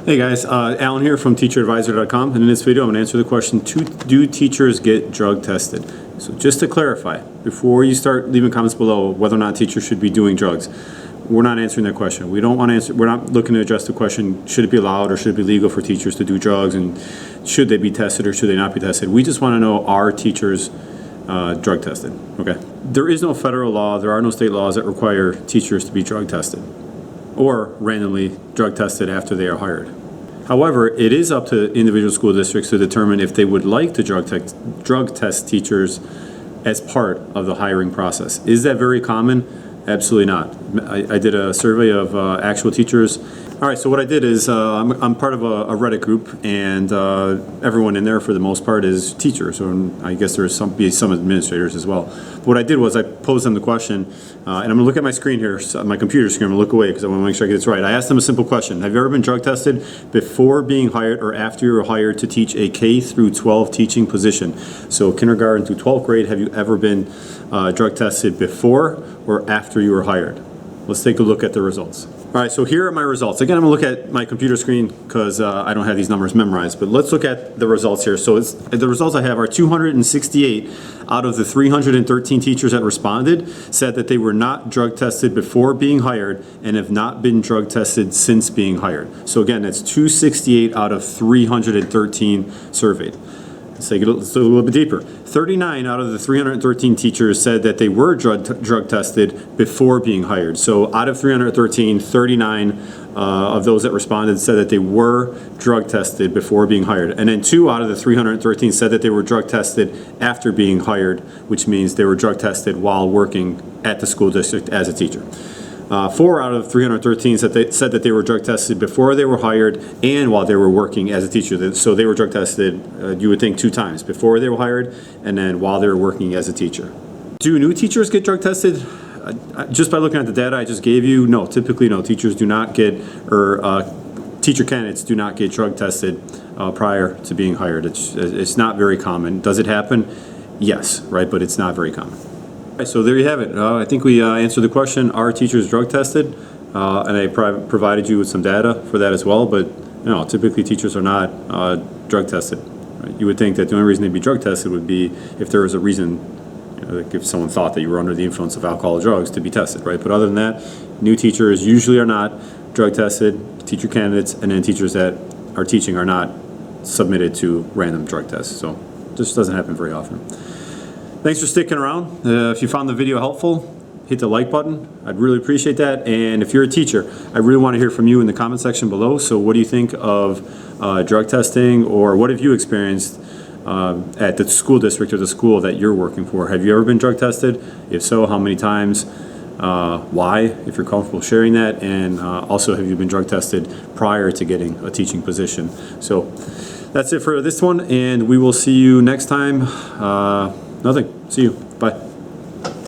Hey guys, Alan here from teacheradvisor.com, and in this video I'm going to answer the question, do teachers get drug tested? So just to clarify, before you start leaving comments below whether or not teachers should be doing drugs, we're not answering that question. We don't want to answer, we're not looking to address the question, should it be allowed or should it be legal for teachers to do drugs, and should they be tested or should they not be tested? We just want to know, are teachers drug tested? Okay. There is no federal law, there are no state laws that require teachers to be drug tested or randomly drug tested after they are hired. However, it is up to individual school districts to determine if they would like to drug test teachers as part of the hiring process. Is that very common? Absolutely not. I did a survey of actual teachers. All right, so what I did is I'm part of a Reddit group, and everyone in there for the most part is teachers, or I guess there's some administrators as well. But what I did was I posed them the question, and I'm going to look at my screen here, my computer screen. I'm going to look away because I want to make sure I get this right. I asked them a simple question. Have you ever been drug tested before being hired or after you were hired to teach a K through 12 teaching position? So kindergarten through 12th grade, have you ever been drug tested before or after you were hired? Let's take a look at the results. All right, so here are my results. Again, I'm gonna look at my computer screen because I don't have these numbers memorized, but let's look at the results here. So the results I have are 268 out of the 313 teachers that responded said that they were not drug tested before being hired and have not been drug tested since being hired. So again, that's 268 out of 313 surveyed. Let's take it a little bit deeper. 39 out of the 313 teachers said that they were drug tested before being hired. So out of 313, 39 of those that responded said that they were drug tested before being hired. And then 2 out of the 313 said that they were drug tested after being hired, which means they were drug tested while working at the school district as a teacher. 4 out of 313 said that they were drug tested before they were hired and while they were working as a teacher. So they were drug tested, you would think, 2 times, before they were hired and then while they were working as a teacher. Do new teachers get drug tested? Just by looking at the data I just gave you, no, typically no. Teachers do not get, or teacher candidates do not get drug tested prior to being hired. It's not very common. Does it happen? Yes, right, but it's not very common. So there you have it. I think we answered the question, are teachers drug tested? And I provided you with some data for that as well, but typically teachers are not drug tested. Right? You would think that the only reason they'd be drug tested would be if there was a reason, like if someone thought that you were under the influence of alcohol or drugs, to be tested, right? But other than that, new teachers usually are not drug tested, teacher candidates, and then teachers that are teaching are not submitted to random drug tests. So this doesn't happen very often. Thanks for sticking around. If you found the video helpful, hit the like button. I'd really appreciate that. And if you're a teacher, I really want to hear from you in the comment section below. So what do you think of drug testing, or what have you experienced at the school district or the school that you're working for? Have you ever been drug tested? If so, how many times? Why, if you're comfortable sharing that? And also, have you been drug tested prior to getting a teaching position? So that's it for this one, and we will see you next time. Nothing. See you. Bye.